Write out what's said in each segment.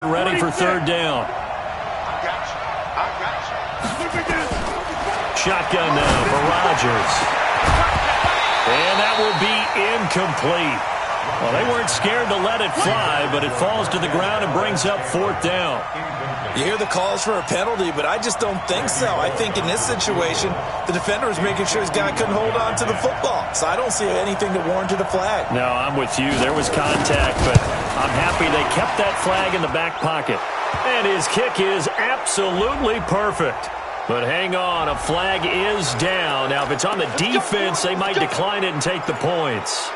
Ready for third down. Shotgun now for Rodgers. And that will be incomplete. Well, they weren't scared to let it fly, but it falls to the ground and brings up fourth down. You hear the calls for a penalty, but I just don't think so. I think in this situation, the defender was making sure his guy couldn't hold on to the football. So I don't see anything that warranted a flag. No, I'm with you. There was contact, but I'm happy they kept that flag in the back pocket. And his kick is absolutely perfect. But hang on, a flag is down. Now, if it's on the defense, they might decline it and take the points.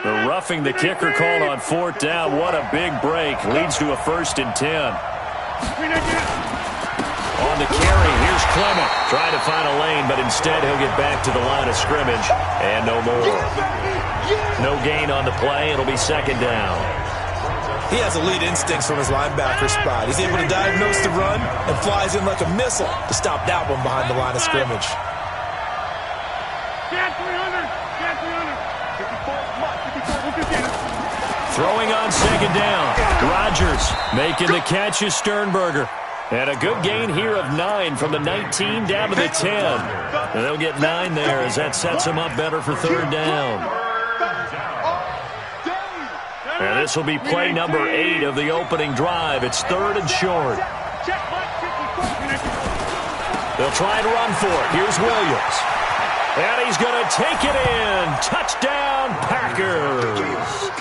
The roughing the kicker called on fourth down. What a big break. Leads to a 1st and 10. On the carry, here's Clement. Trying to find a lane, but instead he'll get back to the line of scrimmage. And no more. No gain on the play. It'll be 2nd down. He has elite instincts from his linebacker spot. He's able to diagnose the run and flies in like a missile to stop that one behind the line of scrimmage. Throwing on 2nd down. Rodgers making the catch is Sternberger. And a good gain here of 9 from the 19 down to the 10. And they'll get 9 there as that sets them up better for 3rd down. And this will be play number 8 of the opening drive. It's 3rd and short. They'll try and run for it. Here's Williams. And he's going to take it in. Touchdown, Packers.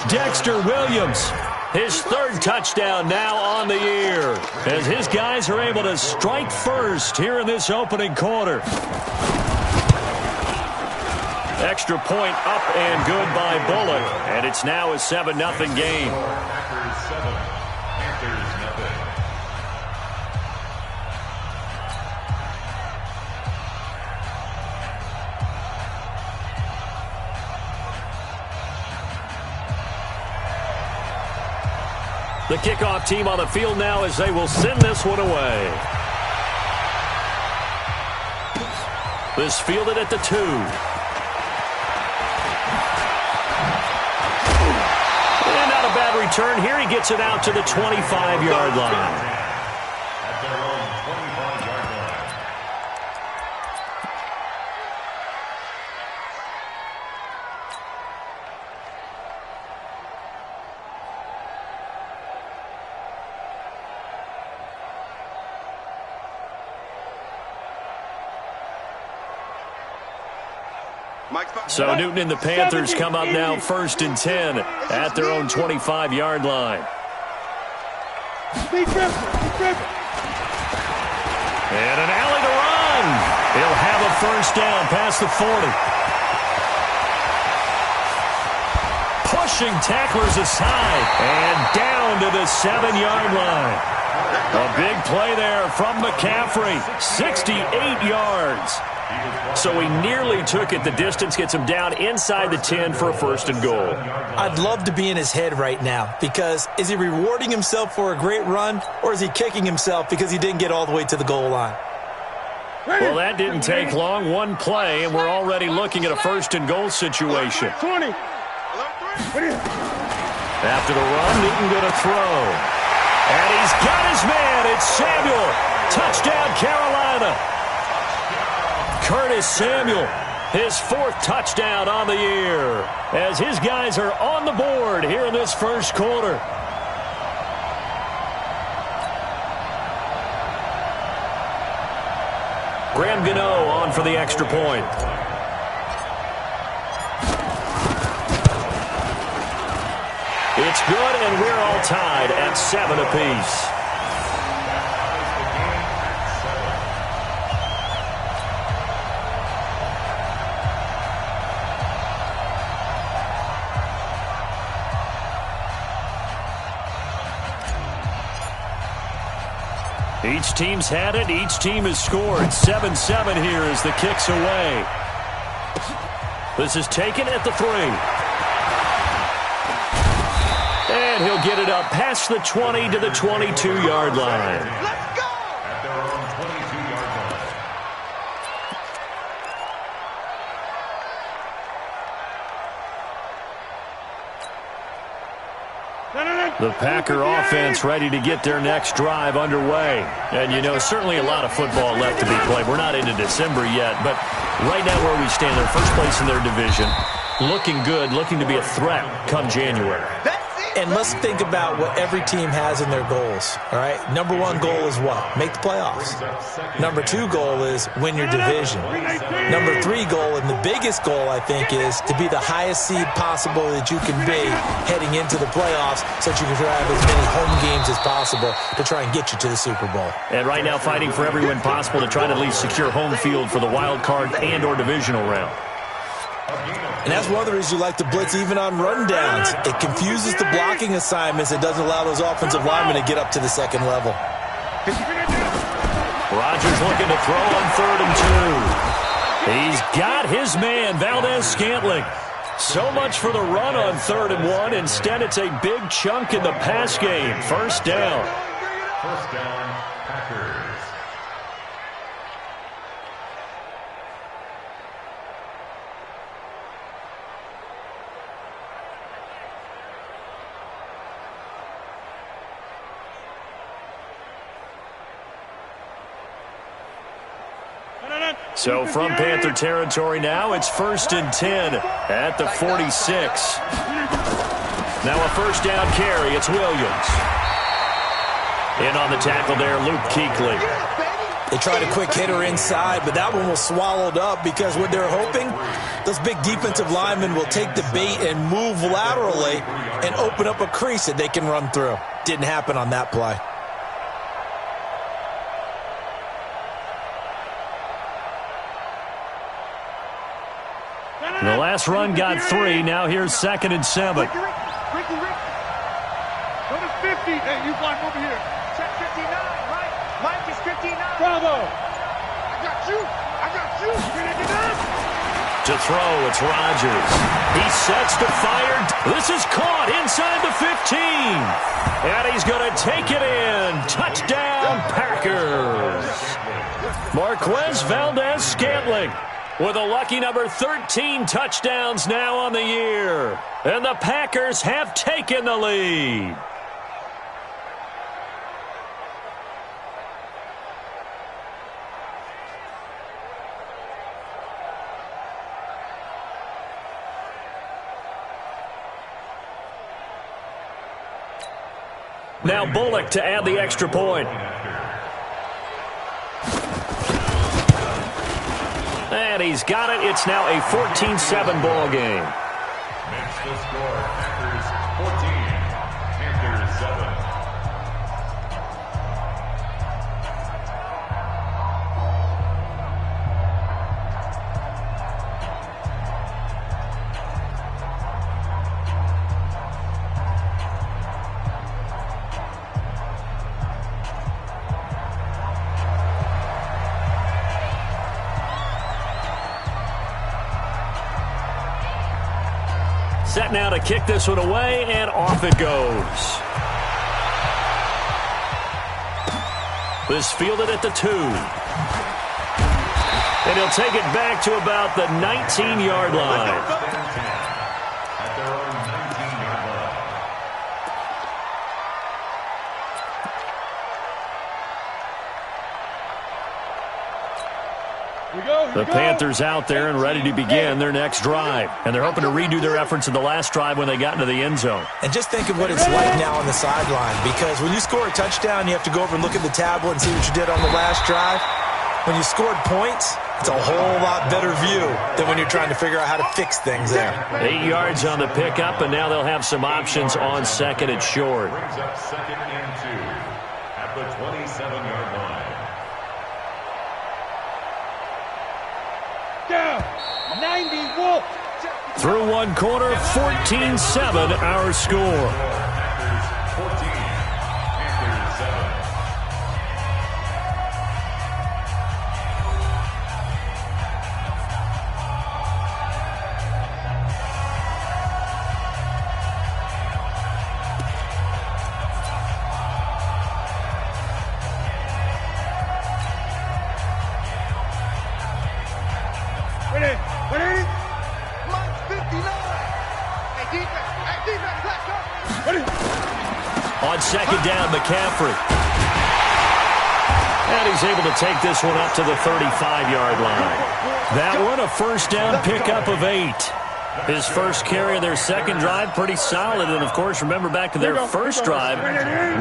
Dexter Williams, his 3rd touchdown now on the year, as his guys are able to strike first here in this opening quarter. Extra point up and good by Bullock, and it's now a 7-0 game. The kickoff team on the field now as they will send this one away. This fielded at the 2. And not a bad return here. He gets it out to the 25-yard line. So Newton and the Panthers come up now 1st and 10 at their own 25-yard line. And an alley to run. He'll have a 1st down past the 40. Pushing tacklers aside and down to the 7-yard line. A big play there from McCaffrey. 68 yards. So he nearly took it the distance, gets him down inside the 10 for a 1st and goal. I'd love to be in his head right now, because is he rewarding himself for a great run, or is he kicking himself because he didn't get all the way to the goal line? Well, that didn't take long. One play, and we're already looking at a 1st and goal situation. 20. After the run, Newton going to throw. And he's got his man. It's Samuel. Touchdown, Carolina. Curtis Samuel, his 4th touchdown on the year, as his guys are on the board here in this 1st quarter. Graham Gano on for the extra point. It's good, and we're all tied at 7 apiece. Each team's had it. Each team has scored. 7-7 here as the kick's away. This is taken at the 3. And he'll get it up past the 20 to the 22-yard line. Let's go! The Packer offense ready to get their next drive underway. And, you know, certainly a lot of football left to be played. We're not into December yet, but right now where we stand, they're first place in their division. Looking good, looking to be a threat come January. And let's think about what every team has in their goals, all right? Number one goal is what? Make the playoffs. Number two goal is win your division. Number three goal, and the biggest goal, I think, is to be the highest seed possible that you can be heading into the playoffs so that you can have as many home games as possible to try and get you to the Super Bowl. And right now fighting for every win possible to try to at least secure home field for the wild card and or divisional round. And that's one of the reasons you like to blitz even on rundowns. It confuses the blocking assignments. It doesn't allow those offensive linemen to get up to the second level. Rodgers looking to throw on 3rd and 2. He's got his man, Valdez-Scantling. So much for the run on 3rd and 1. Instead, it's a big chunk in the pass game. First down. First down, Packers. So from Panther territory now, it's 1st and 10 at the 46. Now a first down carry. It's Williams. In on the tackle there, Luke Kuechly. They tried a quick hitter inside, but that one was swallowed up because what they're hoping, those big defensive linemen will take the bait and move laterally and open up a crease that they can run through. Didn't happen on that play. The last run got 3. Now here's 2nd and 7. Ricky. Number 50. Hey, you block over here. Check 59, right? Mike is 59. Bravo. I got you. You gonna get up? To throw, it's Rodgers. He sets to fire. This is caught inside the 15. And he's going to take it in. Touchdown, Packers. Marquez Valdez-Scantling with a lucky number 13 touchdowns now on the year. And the Packers have taken the lead. Now Bullock to add the extra point. And he's got it. It's now a 14-7 ball game. Match the score. Packers 14, Panthers 7. Set now to kick this one away, and off it goes. This fielded at the 2. And he'll take it back to about the 19-yard line. At their own 19-yard line. The Panthers out there and ready to begin their next drive. And they're hoping to redo their efforts in the last drive when they got into the end zone. And just think of what it's like now on the sideline, because when you score a touchdown, you have to go over and look at the tablet and see what you did on the last drive. When you scored points, it's a whole lot better view than when you're trying to figure out how to fix things there. 8 yards on the pickup, and now they'll have some options on 2nd and short. Brings up 2nd and 2 at the 27-yard line. Down. 90 Wolf. Through one quarter, 14-7 our score. Packers 14, Panthers 7. Mike 59. Hey, defense, let's go. On second down, McCaffrey. And he's able to take this one up to the 35-yard line. That one, a first down pickup of 8. His first carry of their second drive, pretty solid. And, of course, remember back to their first drive,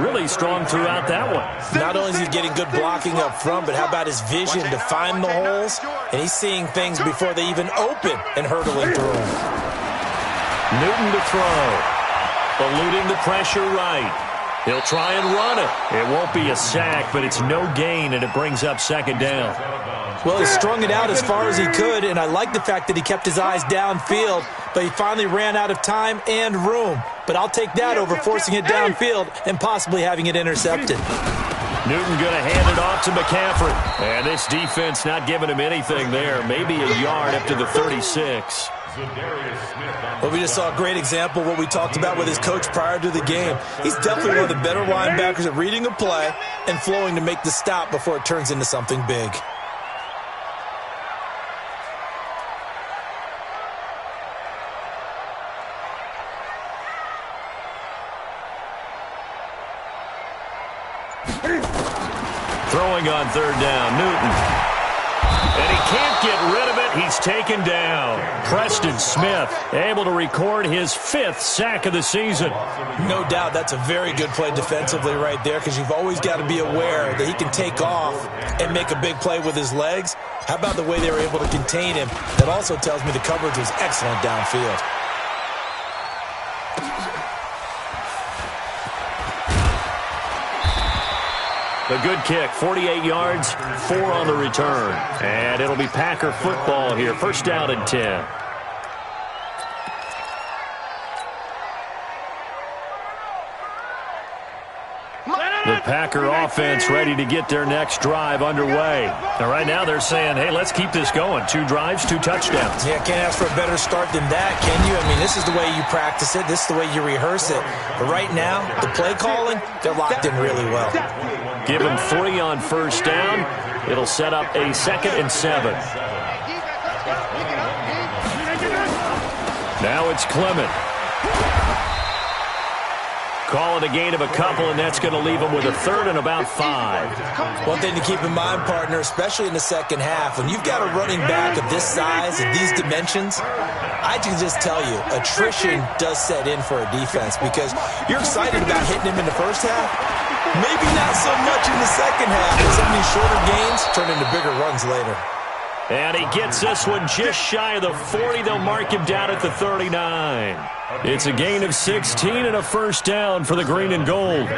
really strong throughout that one. Not only is he getting good blocking up front, but how about his vision to find the holes? And he's seeing things before they even open and hurdling through them. Newton to throw. Eluding the pressure right. He'll try and run it. It won't be a sack, but it's no gain, and it brings up second down. Well, he strung it out as far as he could, and I like the fact that he kept his eyes downfield, but he finally ran out of time and room. But I'll take that over forcing it downfield and possibly having it intercepted. Newton going to hand it off to McCaffrey. And this defense not giving him anything there. Maybe a yard up to the 36. Well, we just saw a great example of what we talked about with his coach prior to the game. He's definitely one of the better linebackers at reading a play and flowing to make the stop before it turns into something big. Throwing on third down, Newton. And he can't get rid of it. He's taken down. Preston Smith able to record his 5th sack of the season. No doubt that's a very good play defensively right there, because you've always got to be aware that he can take off and make a big play with his legs. How about the way they were able to contain him? That also tells me the coverage was excellent downfield. A good kick, 48 yards, 4 on the return. And it'll be Packer football here. First down and 10. The Packer offense ready to get their next drive underway. And right now they're saying, hey, let's keep this going. 2 drives, 2 touchdowns. Yeah, can't ask for a better start than that, can you? I mean, this is the way you practice it. This is the way you rehearse it. But right now, the play calling, they're locked in really well. Give him 3 on first down. It'll set up a 2nd and 7. Now it's Clement. Calling a gain of a couple, and that's going to leave him with a 3rd and about 5. One thing to keep in mind, partner, especially in the second half, when you've got a running back of this size and these dimensions, I can just tell you, attrition does set in for a defense, because you're excited about hitting him in the first half. Maybe not so much in the second half, but some of these shorter gains turn into bigger runs later. And he gets this one just shy of the 40. They'll mark him down at the 39. It's a gain of 16 and a first down for the green and gold.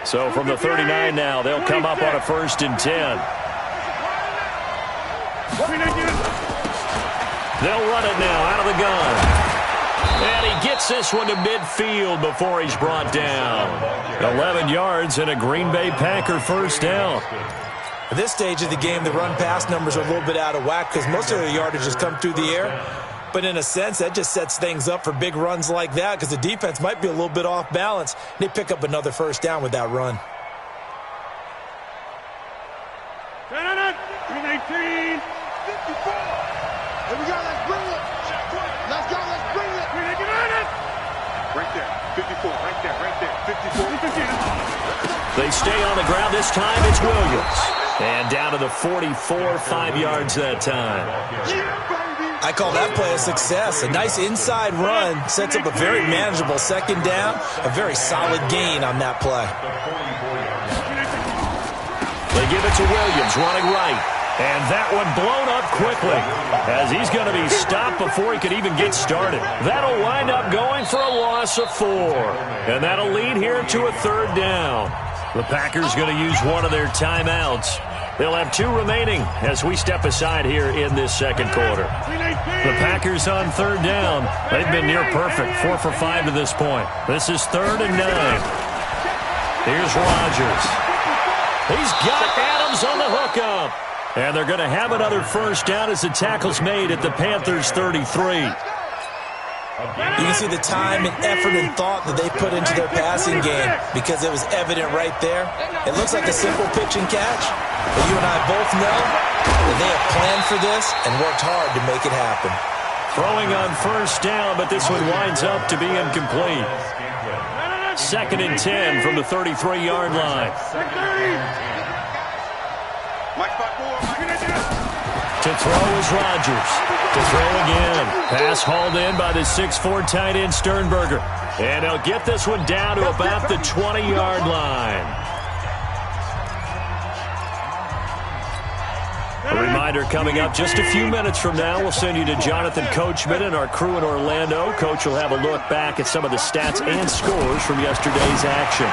So from the 39 now, they'll come up on a 1st and 10. They'll run it now out of the gun. And he gets this one to midfield before he's brought down. 11 yards and a Green Bay Packer first down. At this stage of the game, the run-pass numbers are a little bit out of whack because most of their yardage has come through the air. But in a sense, that just sets things up for big runs like that, because the defense might be a little bit off balance. They pick up another first down with that run. 319, 54. Here we go, let's bring it. Let's go, let's bring it. Right there, 54, right there, 54. They stay on the ground. This time it's Williams. And down to the 44, 5 yards that time. I call that play a success. A nice inside run sets up a very manageable second down. A very solid gain on that play. They give it to Williams, running right. And that one blown up quickly, as he's going to be stopped before he could even get started. That'll wind up going for a loss of 4. And that'll lead here to a 3rd down. The Packers going to use one of their timeouts. They'll have 2 remaining as we step aside here in this second quarter. The Packers on 3rd down. They've been near perfect, 4 for 5 to this point. This is 3rd and 9. Here's Rodgers. He's got Adams on the hookup. And they're going to have another first down as the tackle's made at the Panthers' 33. You can see the time and effort and thought that they put into their passing game, because it was evident right there. It looks like a simple pitch and catch, but you and I both know that they have planned for this and worked hard to make it happen. Throwing on first down, but this one winds up to be incomplete. 2nd and 10 from the 33-yard line. To throw is Rodgers. To throw again. Pass hauled in by the 6'4" tight end Sternberger. And he'll get this one down to about the 20-yard line. A reminder coming up just a few minutes from now, we'll send you to Jonathan Coachman and our crew in Orlando. Coach will have a look back at some of the stats and scores from yesterday's action.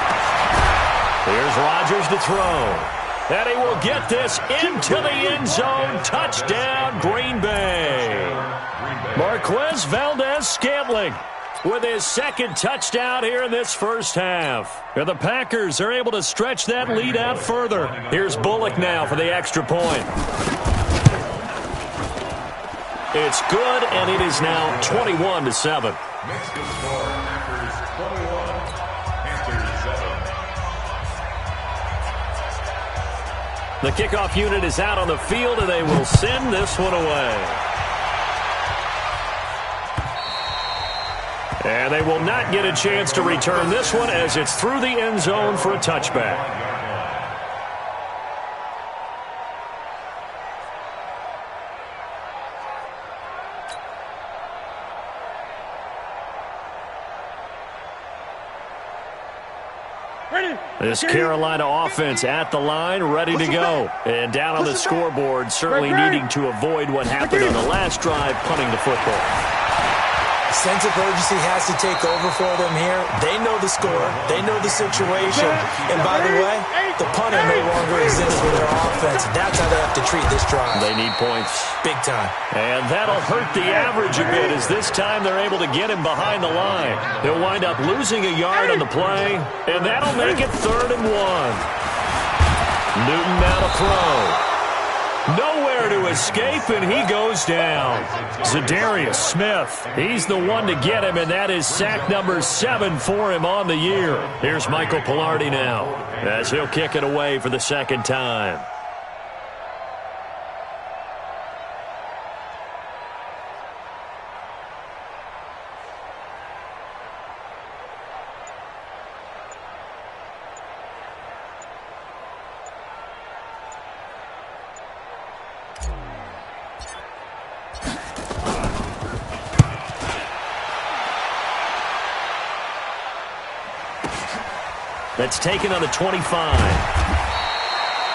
Here's Rodgers to throw. And he will get this into the end zone. Touchdown, Green Bay. Marquez Valdez-Scantling with his 2nd touchdown here in this first half. And the Packers are able to stretch that lead out further. Here's Bullock now for the extra point. It's good, and it is now 21-7. The kickoff unit is out on the field, and they will send this one away. And they will not get a chance to return this one as it's through the end zone for a touchback. This Carolina offense at the line, ready to go. And down on the scoreboard, certainly needing to avoid what happened on the last drive, punting the football. Sense of urgency has to take over for them here. They know the score. They know the situation. And by the way, the punter no longer exists for their offense. That's how they have to treat this drive. They need points. Big time. And that'll hurt the average a bit as this time they're able to get him behind the line. He'll wind up losing a yard on the play, and that'll make it 3rd and 1. Newton now to throw. Nowhere to escape, and he goes down. Zadarius Smith, he's the one to get him, and that is sack number 7 for him on the year. Here's Michael Pilardi now, as he'll kick it away for the 2nd time. That's taken on the 25.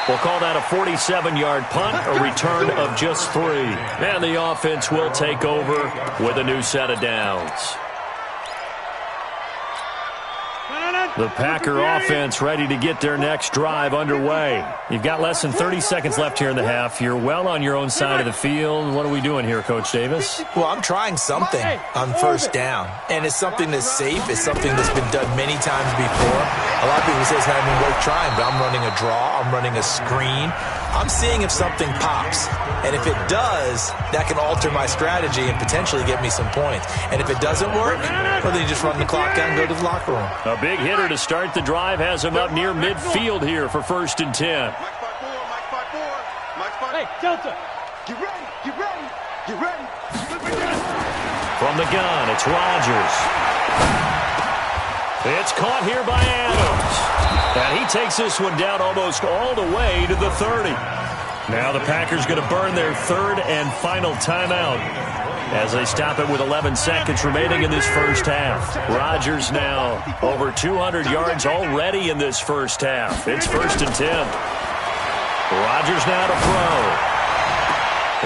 We'll call that a 47-yard punt, a return of just 3. And the offense will take over with a new set of downs. The Packer offense ready to get their next drive underway. You've got less than 30 seconds left here in the half. You're well on your own side of the field. What are we doing here, Coach Davis? Well, I'm trying something on 1st down. And it's something that's safe. It's something that's been done many times before. A lot of people say it's not even worth trying, but I'm running a draw. I'm running a screen. I'm seeing if something pops. And if it does, that can alter my strategy and potentially get me some points. And if it doesn't work, well, then you just run the clock out and go to the locker room. A big hitter to start the drive has him up near midfield here for 1st and 10. Hey, Delta, get ready, get ready, get ready. From the gun, it's Rodgers. It's caught here by Adams. And he takes this one down almost all the way to the 30. Now the Packers going to burn their 3rd and final timeout as they stop it with 11 seconds remaining in this first half. Rodgers now over 200 yards already in this first half. It's 1st and 10. Rodgers now to throw.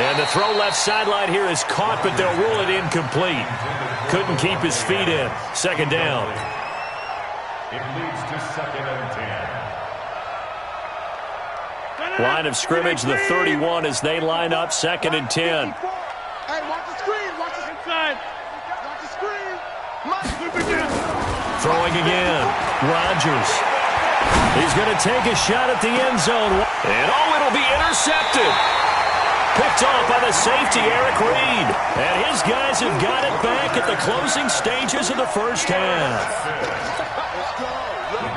And the throw left sideline here is caught, but they'll rule it incomplete. Couldn't keep his feet in. 2nd down. It leads to 2nd and 10. Line of scrimmage, the 31 as they line up, 2nd and 10. Hey, watch the screen, watch the inside. Watch the screen. Throwing again. Rodgers. He's going to take a shot at the end zone. And it'll be intercepted. Picked off by the safety, Eric Reed. And his guys have got it back at the closing stages of the first half.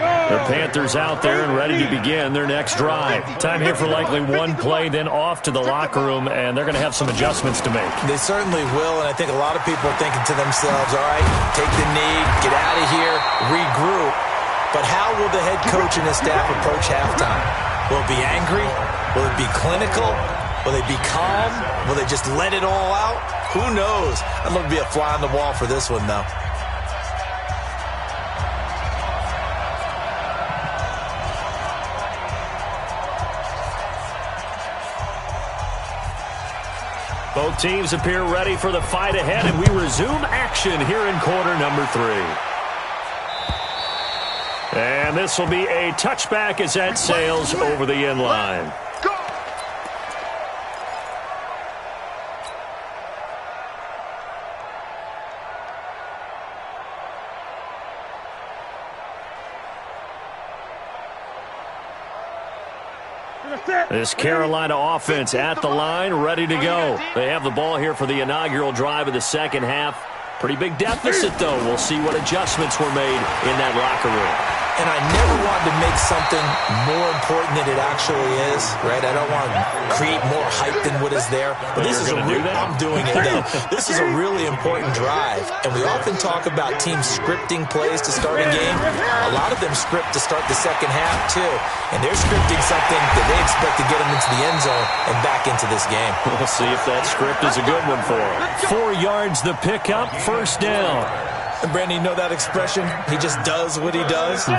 The Panthers out there and ready to begin their next drive. Time here for likely one play, then off to the locker room, and they're going to have some adjustments to make. They certainly will, and I think a lot of people are thinking to themselves, all right, take the knee, get out of here, regroup. But how will the head coach and his staff approach halftime? Will it be angry? Will it be clinical? Will they be calm? Will they just let it all out? Who knows? I'd love to be a fly on the wall for this one, though. Both teams appear ready for the fight ahead, and we resume action here in quarter number 3. And this will be a touchback as that sails over the end line. This Carolina offense at the line, ready to go. They have the ball here for the inaugural drive of the second half. Pretty big deficit, though. We'll see what adjustments were made in that locker room. And I never wanted to make something more important than it actually is, right? I don't want to create more hype than what is there. But this is I'm doing it, though. This is a really important drive. And we often talk about teams scripting plays to start a game. A lot of them script to start the second half, too. And they're scripting something that they expect to get them into the end zone and back into this game. We'll see if that script is a good one for them. 4 yards the pickup, first down. And Brandon, you know that expression? He just does what he does.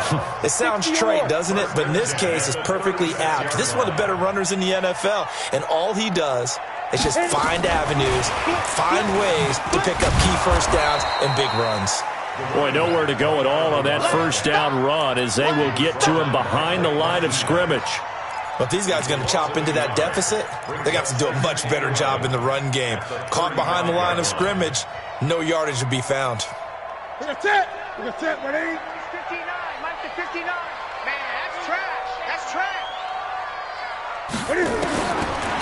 It sounds trite, doesn't it? But in this case, it's perfectly apt. This is one of the better runners in the NFL. And all he does is just find avenues, find ways to pick up key first downs and big runs. Boy, nowhere to go at all on that first down run as they will get to him behind the line of scrimmage. But these guys are going to chop into that deficit. They got to do a much better job in the run game. Caught behind the line of scrimmage, no yardage to be found. We're gonna set, ready? 59, Mike to 59. Man, that's trash. That's trash.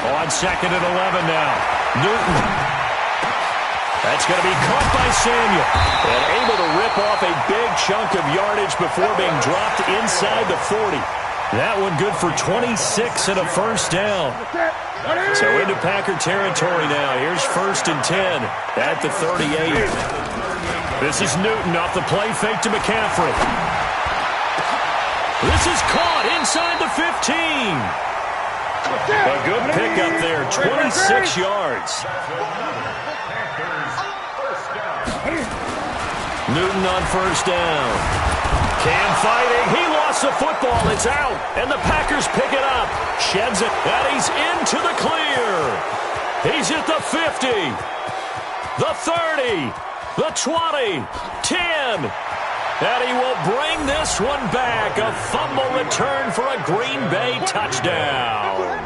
On second and 11 now. Newton. That's going to be caught by Samuel. And able to rip off a big chunk of yardage before being dropped inside the 40. That one good for 26 and a first down. So into Packer territory now. Here's first and 10 at the 38. This is Newton off the play fake to McCaffrey. This is caught inside the 15. A good pickup there, 26 yards. Newton on first down. Cam fighting. He lost the football. It's out. And the Packers pick it up. Sheds it. And he's into the clear. He's at the 50. The 30. The 20, 10, and he will bring this one back. A fumble return for a Green Bay touchdown.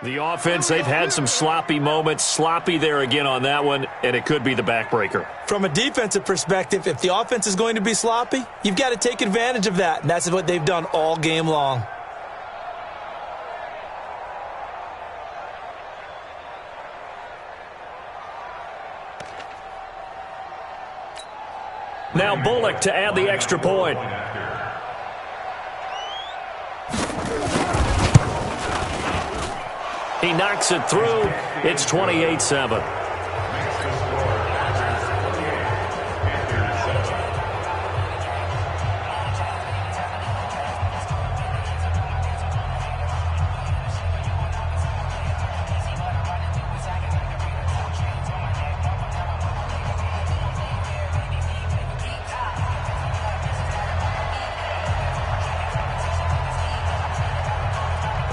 The offense, they've had some sloppy moments. Sloppy there again on that one, and it could be the backbreaker. From a defensive perspective, if the offense is going to be sloppy, you've got to take advantage of that, and that's what they've done all game long. Now Bullock to add the extra point. He knocks it through. It's 28-7.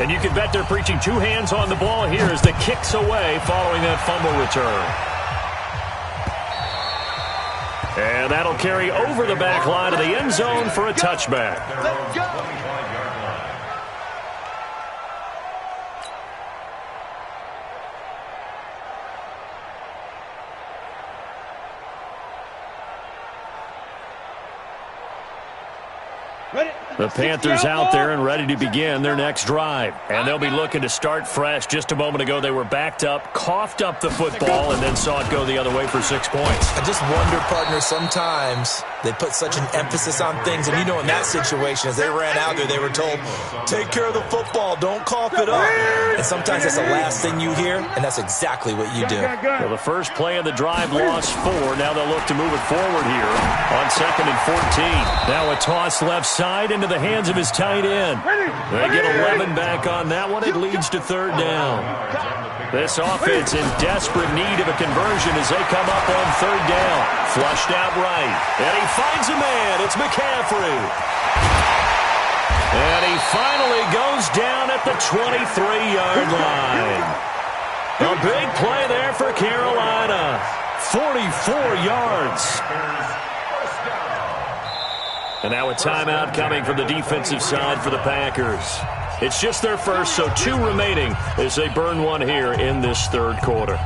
And you can bet they're preaching two hands on the ball here as the kick's away following that fumble return. And that'll carry over the back line of the end zone for a touchback. The Panthers out there and ready to begin their next drive. And they'll be looking to start fresh. Just a moment ago, they were backed up, coughed up the football, and then saw it go the other way for 6 points. I just wonder, partner, sometimes they put such an emphasis on things. And, you know, in that situation, as they ran out there, they were told, take care of the football, don't cough it up. And sometimes that's the last thing you hear, and that's exactly what you do. Well, the first play of the drive lost 4. Now they'll look to move it forward here on 2nd and 14. Now a toss left side into the hands of his tight end. They get 11 back on that one. It leads to 3rd down. This offense in desperate need of a conversion as they come up on 3rd down. Flushed out right. And he finds a man. It's McCaffrey. And he finally goes down at the 23-yard line. A big play there for Carolina. 44 yards. And now a timeout coming from the defensive side for the Packers. It's just their first, so 2 remaining as they burn one here in this 3rd quarter.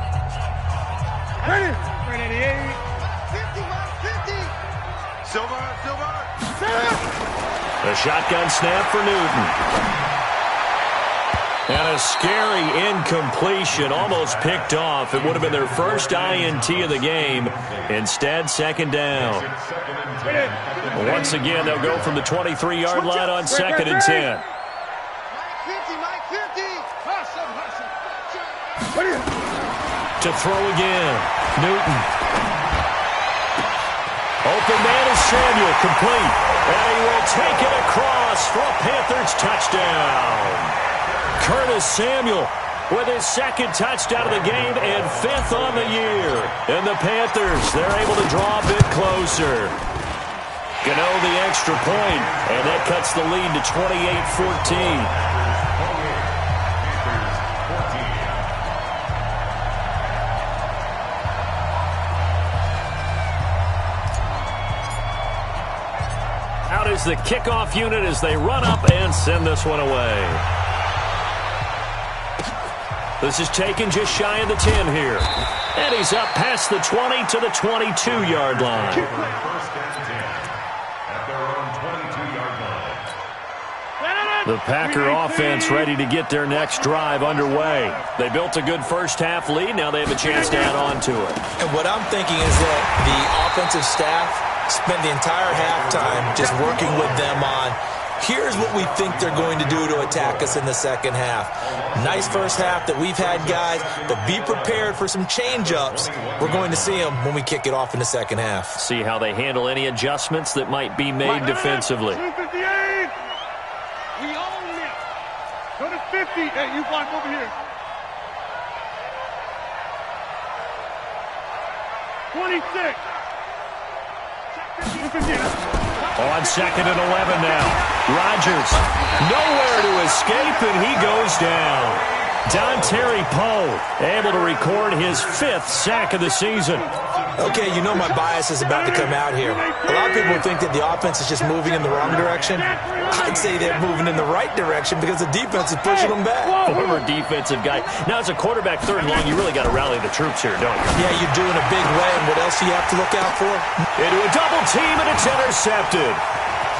Ready? 50. Silver. A shotgun snap for Newton. And a scary incompletion, almost picked off. It would have been their first INT of the game. Instead, 2nd down. Once again, they'll go from the 23-yard line on 2nd and 10. To throw again. Newton. Open man is Samuel, complete. And he will take it across for a Panthers touchdown. Curtis Samuel with his 2nd touchdown of the game and 5th on the year. And the Panthers, they're able to draw a bit closer. Gano the extra point, and that cuts the lead to 28-14. Out is the kickoff unit as they run up and send this one away. This is taken just shy of the 10 here. And he's up past the 20 to the 22-yard line. First and 10 at their own 22-yard line. The Packer offense ready to get their next drive underway. They built a good first half lead. Now they have a chance to add on to it. And what I'm thinking is that the offensive staff spent the entire halftime just working with them on, here's what we think they're going to do to attack us in the second half. Nice first half that we've had, guys, but be prepared for some change-ups. We're going to see them when we kick it off in the second half. See how they handle any adjustments that might be made defensively. 258. We own it. Go to 50. Hey, you block over here. 26. On 2nd and 11 now. Rodgers, nowhere to escape, and he goes down. Dontari Poe able to record his 5th sack of the season. Okay, you know my bias is about to come out here. A lot of people think that the offense is just moving in the wrong direction. I'd say they're moving in the right direction because the defense is pushing them back. Former defensive guy. Now, as a quarterback 3rd and long, you really got to rally the troops here, don't you? Yeah, you do in a big way, and what else do you have to look out for? Into a double team, and it's intercepted.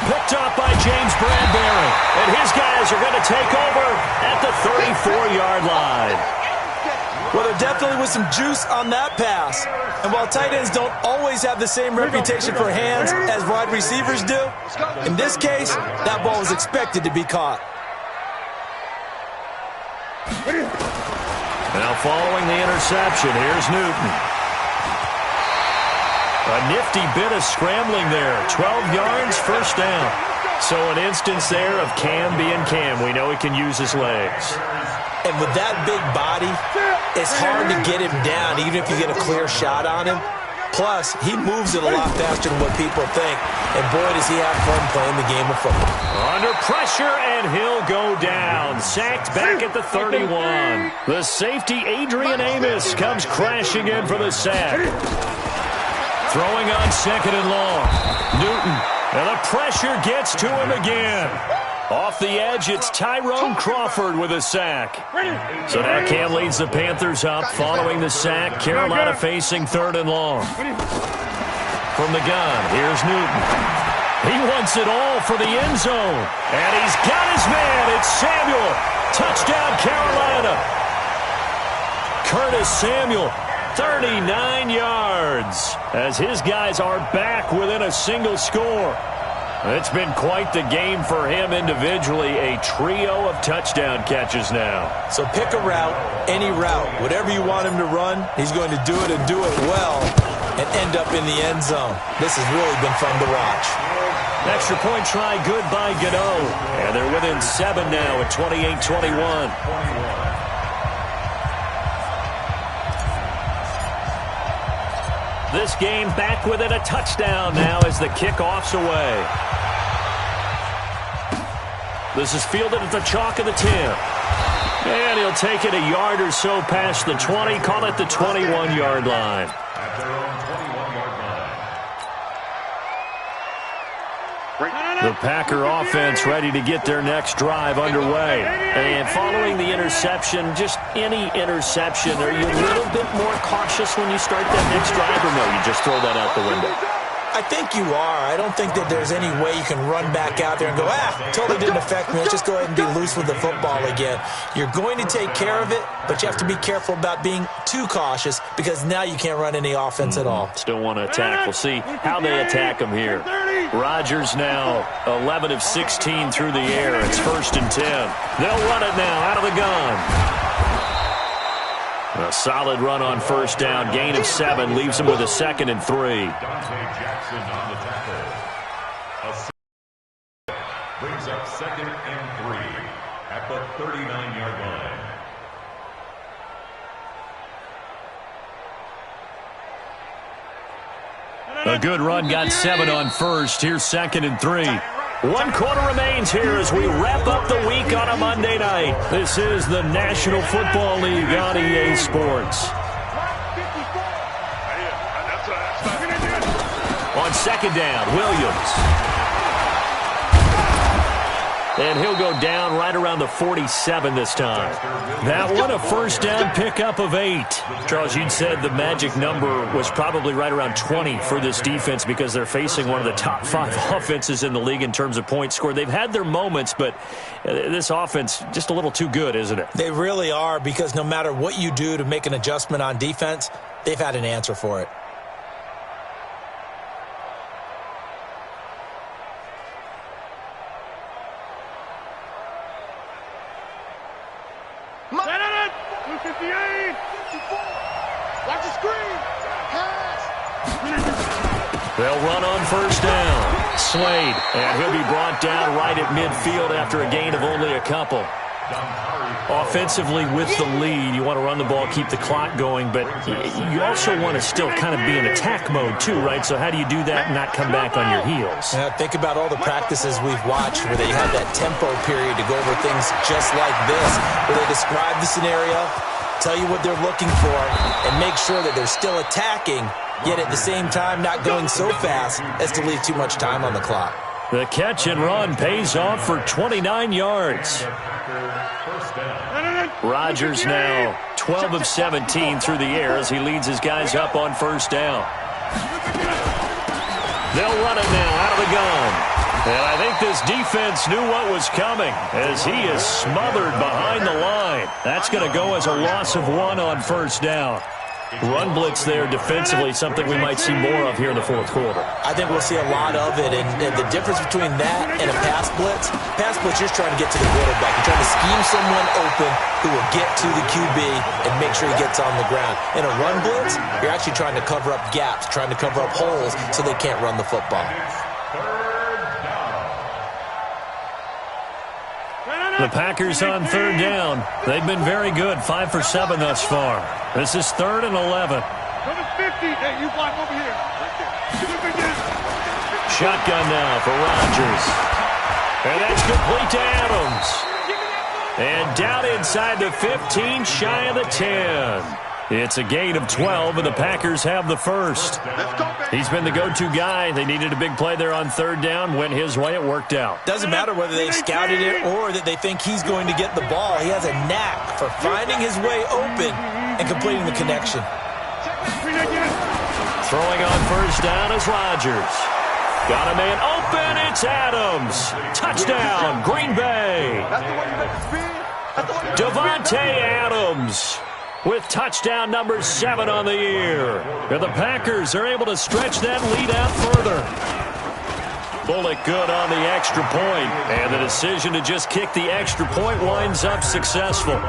Picked up by James Bradbury. And his guys are going to take over at the 34-yard line. Well, there definitely was some juice on that pass. And while tight ends don't always have the same reputation for hands as wide receivers do, in this case, that ball was expected to be caught. Now following the interception, here's Newton. A nifty bit of scrambling there. 12 yards, first down. So an instance there of Cam being Cam. We know he can use his legs. And with that big body, it's hard to get him down, even if you get a clear shot on him. Plus, he moves it a lot faster than what people think. And boy, does he have fun playing the game of football. Under pressure, and he'll go down. Sacked back at the 31. The safety, Adrian Amos, comes crashing in for the sack. Throwing on 2nd and long. Newton, and the pressure gets to him again. Off the edge, it's Tyrone Crawford with a sack. So now Cam leads the Panthers up following the sack. Carolina facing 3rd and long. From the gun, here's Newton. He wants it all for the end zone. And he's got his man. It's Samuel. Touchdown, Carolina. Curtis Samuel, 39 yards, as his guys are back within a single score. It's been quite the game for him individually, a trio of touchdown catches now. So pick a route, any route, whatever you want him to run, he's going to do it and do it well and end up in the end zone. This has really been fun to watch. Extra point try good by Gano. And they're within 7 now at 28-21. This game back within a touchdown now as the kickoff's away. This is fielded at the chalk of the 10. And he'll take it a yard or so past the 20, call it the 21-yard line. At their own 21-yard line. The Packer offense ready to get their next drive underway. And following the interception, just any interception, are you a little bit more cautious when you start that next drive, or no, you just throw that out the window? I think you are. I don't think that there's any way you can run back out there and go, totally didn't affect me. Let's just go ahead and be loose with the football again. You're going to take care of it, but you have to be careful about being too cautious because now you can't run any offense at all. Still want to attack. We'll see how they attack him here. Rodgers now 11 of 16 through the air. It's 1st and 10. They'll run it now out of the gun. A solid run on 1st down. Gain of 7 leaves him with a 2nd and 3. Dante Jackson on the tackle. Brings up 2nd and 3 at the 39-yard line. A good run, got 7 on 1st. Here's 2nd and 3. 1 quarter remains here as we wrap up the week on a Monday night. This is the National Football League on EA Sports. On 2nd down, Williams. And he'll go down right around the 47 this time. That one a 1st down pickup of 8. Charles, you'd said the magic number was probably right around 20 for this defense because they're facing one of the top 5 offenses in the league in terms of points scored. They've had their moments, but this offense just a little too good, isn't it? They really are, because no matter what you do to make an adjustment on defense, they've had an answer for it. They'll run on 1st down. Slade, and he'll be brought down right at midfield after a gain of only a couple. Offensively with the lead, you want to run the ball, keep the clock going, but you also want to still kind of be in attack mode too, right? So how do you do that and not come back on your heels? Yeah, think about all the practices we've watched where they have that tempo period to go over things just like this, where they describe the scenario, tell you what they're looking for, and make sure that they're still attacking, yet at the same time not going so fast as to leave too much time on the clock. The catch and run pays off for 29 yards. Rodgers now 12 of 17 through the air as he leads his guys up on 1st down. They'll run it now out of the gun. And I think this defense knew what was coming as he is smothered behind the line. That's going to go as a loss of 1 on 1st down. Run blitz there defensively, something we might see more of here in the 4th quarter. I think we'll see a lot of it, and the difference between that and a pass blitz, you're just trying to get to the quarterback. You're trying to scheme someone open who will get to the QB and make sure he gets on the ground. In a run blitz, you're actually trying to cover up gaps, trying to cover up holes so they can't run the football. The Packers on 3rd down. They've been very good, 5 for 7 thus far. This is 3rd and 11. Number 50. Hey, you block over here. Shotgun now for Rodgers. And that's complete to Adams. And down inside the 15, shy of the 10. It's a gain of 12, and the Packers have the first. He's been the go-to guy. They needed a big play there on 3rd down. Went his way. It worked out. Doesn't matter whether they scouted it or that they think he's going to get the ball. He has a knack for finding his way open and completing the connection. Throwing on 1st down is Rodgers. Got a man open. open. It's Adams. Touchdown, Green Bay. Davante Adams with touchdown number 7 on the year. And the Packers are able to stretch that lead out further. Bullock good on the extra point, and the decision to just kick the extra point winds up successful.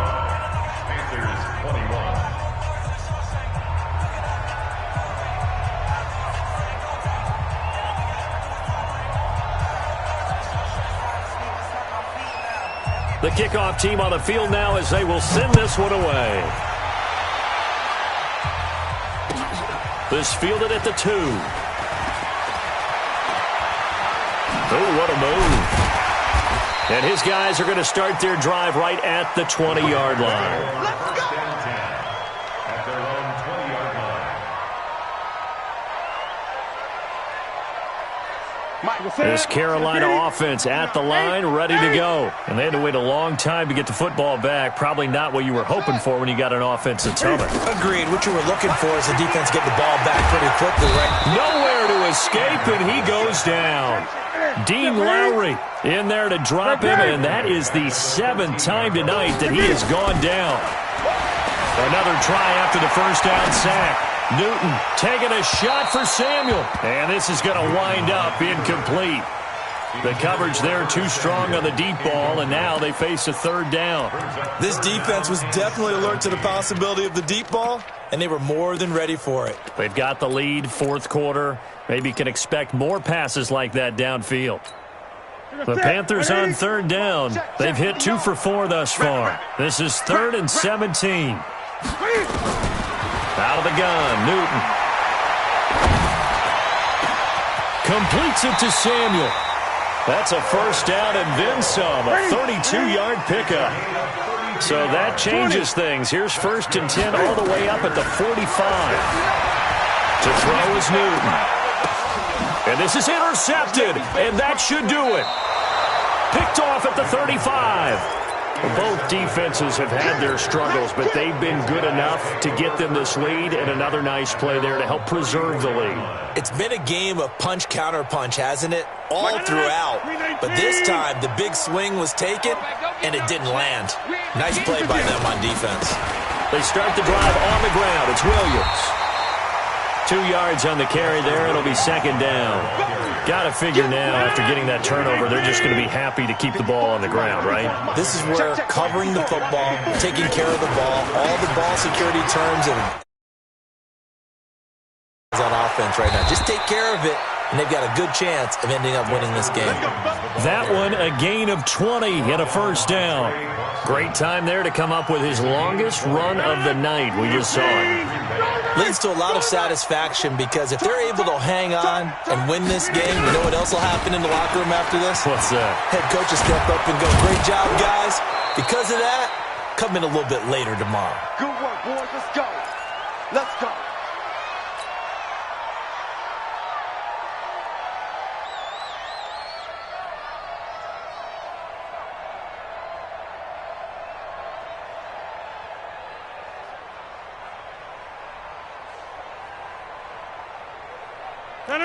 The kickoff team on the field now as they will send this one away. This fielded at the 2. Oh, what a move. And his guys are going to start their drive right at the 20-yard line. Let's go! At their own 20-yard line. This Carolina offense at the line, ready to go. And they had to wait a long time to get the football back. Probably not what you were hoping for when you got an offense that's humming. Agreed. What you were looking for is the defense getting the ball back pretty quickly, right? Nowhere to escape, and he goes down. Dean Lowry in there to drop him, and that is the 7th time tonight that he has gone down. Another try after the first down sack. Newton taking a shot for Samuel, and this is going to wind up incomplete. The coverage there too strong on the deep ball, and now they face a 3rd down. This defense was definitely alert to the possibility of the deep ball, and they were more than ready for it. They've got the lead, 4th quarter. Maybe can expect more passes like that downfield. The Panthers on 3rd down. They've hit 2 for 4 thus far. This is 3rd and 17. Out of the gun, Newton. Completes it to Samuel. That's a first down and then some, a 32-yard pickup. So that changes things. Here's 1st and 10 all the way up at the 45. To throw is Newton. And this is intercepted, and that should do it. Picked off at the 35. Both defenses have had their struggles, but they've been good enough to get them this lead, and another nice play there to help preserve the lead. It's been a game of punch-counter-punch, hasn't it? All throughout. But this time, the big swing was taken, and it didn't land. Nice play by them on defense. They start the drive on the ground. It's Williams. 2 yards on the carry there. It'll be 2nd down. Got to figure now, after getting that turnover, they're just going to be happy to keep the ball on the ground, right? This is where covering the football, taking care of the ball, all the ball security terms, and on offense right now. Just take care of it, and they've got a good chance of ending up winning this game. That one, a gain of 20 and a first down. Great time there to come up with his longest run of the night. We just saw it. Leads to a lot of satisfaction because if they're able to hang on and win this game, you know what else will happen in the locker room after this? What's that? Head coach will step up and go, great job, guys. Because of that, come in a little bit later tomorrow. Good work, boys. Let's go. Let's go.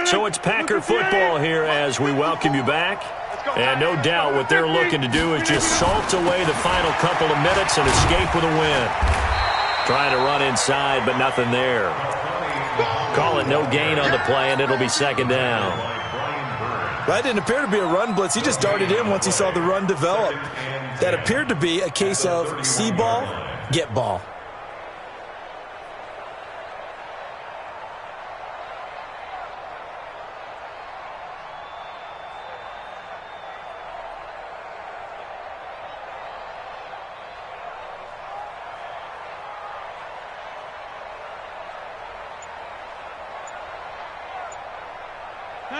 So it's Packer football here as we welcome you back. And no doubt what they're looking to do is just salt away the final couple of minutes and escape with a win. Trying to run inside, but nothing there. Call it no gain on the play, and it'll be 2nd down. That didn't appear to be a run blitz. He just darted in once he saw the run develop. That appeared to be a case of see ball, get ball.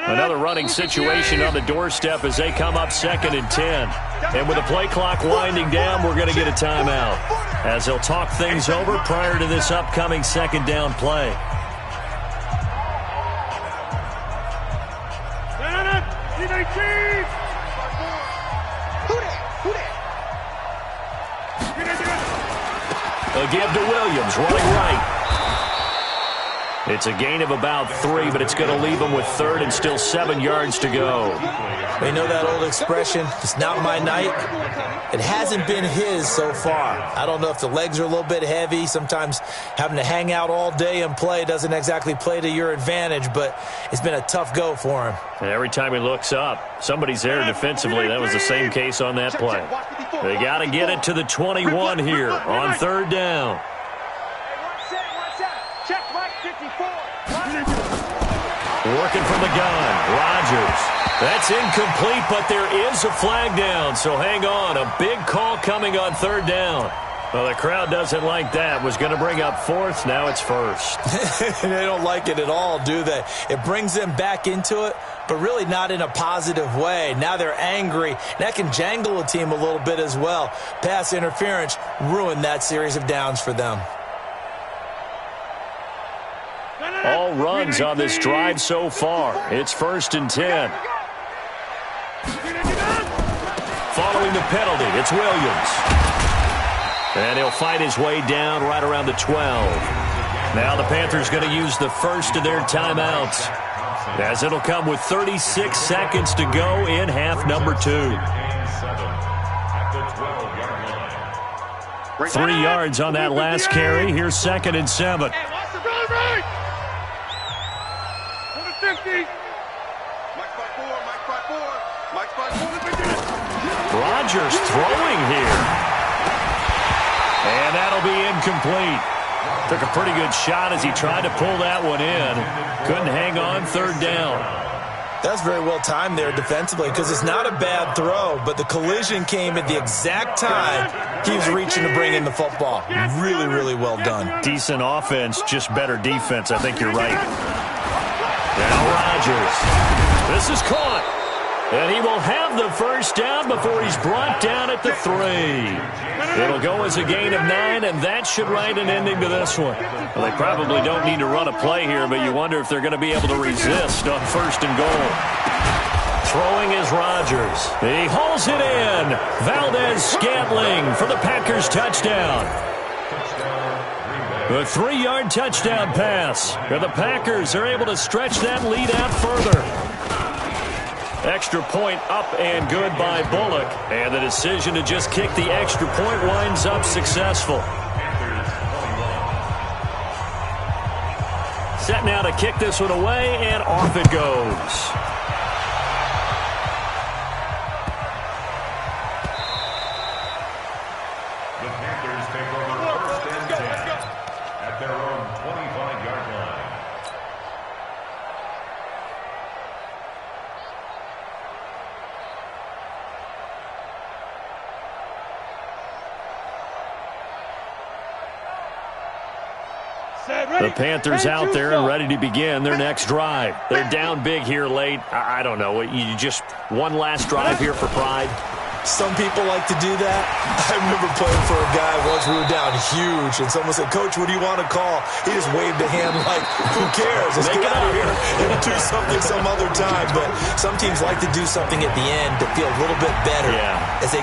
Another running situation on the doorstep as they come up 2nd and 10. And with the play clock winding down, we're going to get a timeout as they'll talk things over prior to this upcoming 2nd down play. A give to Williams, running right. It's a gain of about 3, but it's going to leave them with third and still 7 yards to go. You know that old expression, it's not my night? It hasn't been his so far. I don't know if the legs are a little bit heavy. Sometimes having to hang out all day and play doesn't exactly play to your advantage, but it's been a tough go for him. And every time he looks up, somebody's there defensively. That was the same case on that play. They got to get it to the 21 here on third down. Working from the gun, Rodgers. That's incomplete, but there is a flag down, so hang on. A big call coming on third down. Well, the crowd doesn't like that. Was going to bring up fourth, now it's first. They don't like it at all, do they? It brings them back into it, but really not in a positive way. Now they're angry. That can jangle a team a little bit as well. Pass interference ruined that series of downs for them. All runs on this drive so far. It's 1st and 10. Following the penalty, it's Williams. And he'll fight his way down right around the 12. Now the Panthers going to use the first of their timeouts, as it'll come with 36 seconds to go in half number 2. 3 yards on that last carry. Here's 2nd and 7. Rodgers throwing here. And that'll be incomplete. Took a pretty good shot as he tried to pull that one in. Couldn't hang on third down. That's very well timed there defensively, because it's not a bad throw, but the collision came at the exact time he was reaching to bring in the football. Really, really well done. Decent offense, just better defense. I think you're right. Now Rodgers. This is caught. And he will have the first down before he's brought down at the 3. It'll go as a gain of 9, and that should write an ending to this one. Well, they probably don't need to run a play here, but you wonder if they're going to be able to resist on 1st and goal. Throwing is Rodgers. He hauls it in. Valdez-Scantling for the Packers touchdown. A 3-yard touchdown pass. And the Packers are able to stretch that lead out further. Extra point up and good by Bullock. And the decision to just kick the extra point winds up successful. Set now to kick this one away, and off it goes. The Panthers take over 1st and 10 at their own 25-yard line. The Panthers out there and ready to begin their next drive. They're down big here late. I don't know. You just one last drive here for pride? Some people like to do that. I remember playing for a guy once. We were down huge, and someone said, "Coach, what do you want to call?" He just waved a hand like, "Who cares? Let's get out of here and do something some other time." But some teams like to do something at the end to feel a little bit better as they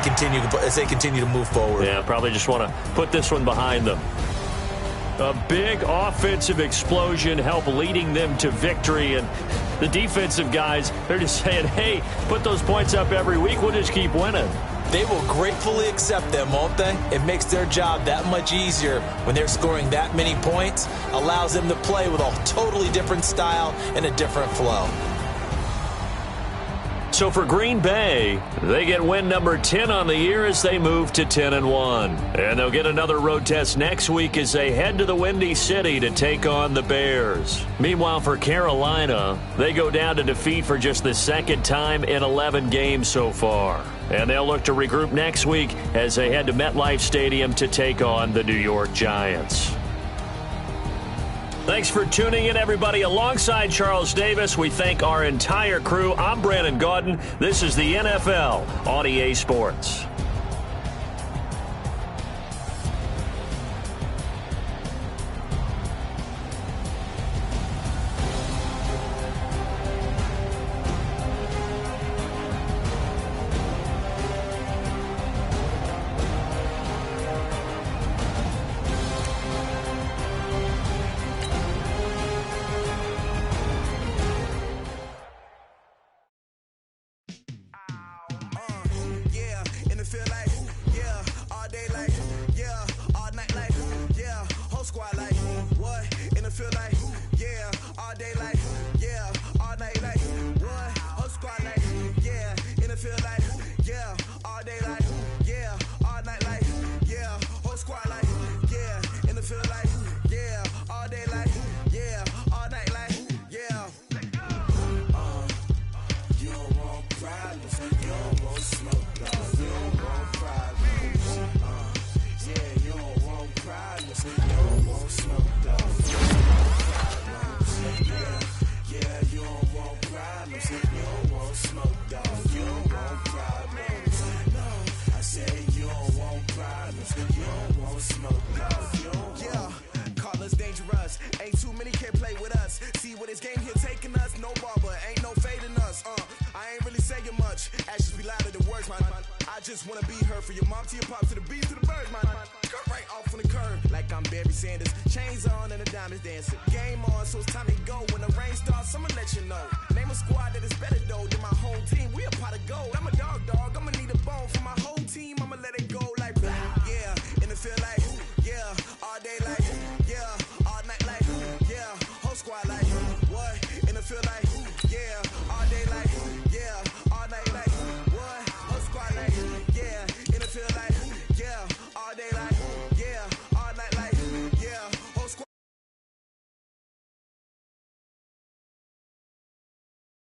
continue to move forward. Yeah, probably just want to put this one behind them. A big offensive explosion help leading them to victory, and the defensive guys, they're just saying, hey, put those points up every week, we'll just keep winning. They will gratefully accept them, won't they? It makes their job that much easier when they're scoring that many points, allows them to play with a totally different style and a different flow. So for Green Bay, they get win number 10 on the year as they move to 10-1. And they'll get another road test next week as they head to the Windy City to take on the Bears. Meanwhile, for Carolina, they go down to defeat for just the 2nd time in 11 games so far. And they'll look to regroup next week as they head to MetLife Stadium to take on the New York Giants. Thanks for tuning in, everybody. Alongside Charles Davis, we thank our entire crew. I'm Brandon Gaudin. This is the NFL on EA Sports. problems. You don't want smoke, dog. You don't want problems. No, I said you don't want problems. You don't want smoke, dog. You don't call us dangerous. Ain't too many can play with us. See what this game here taking us. No barber, ain't no fading us. I ain't really saying much. Actions be louder than words, man. I just wanna be heard from your mom to your pop to the beat to the birds, man. Cut right off on the curb like I'm Barry Sanders. Chains on and the diamonds dancing. Game on, so it's time to go. When the rain starts, I'ma let you know. Name a squad that is better though than my whole team. We a pot of gold. I'm a dog.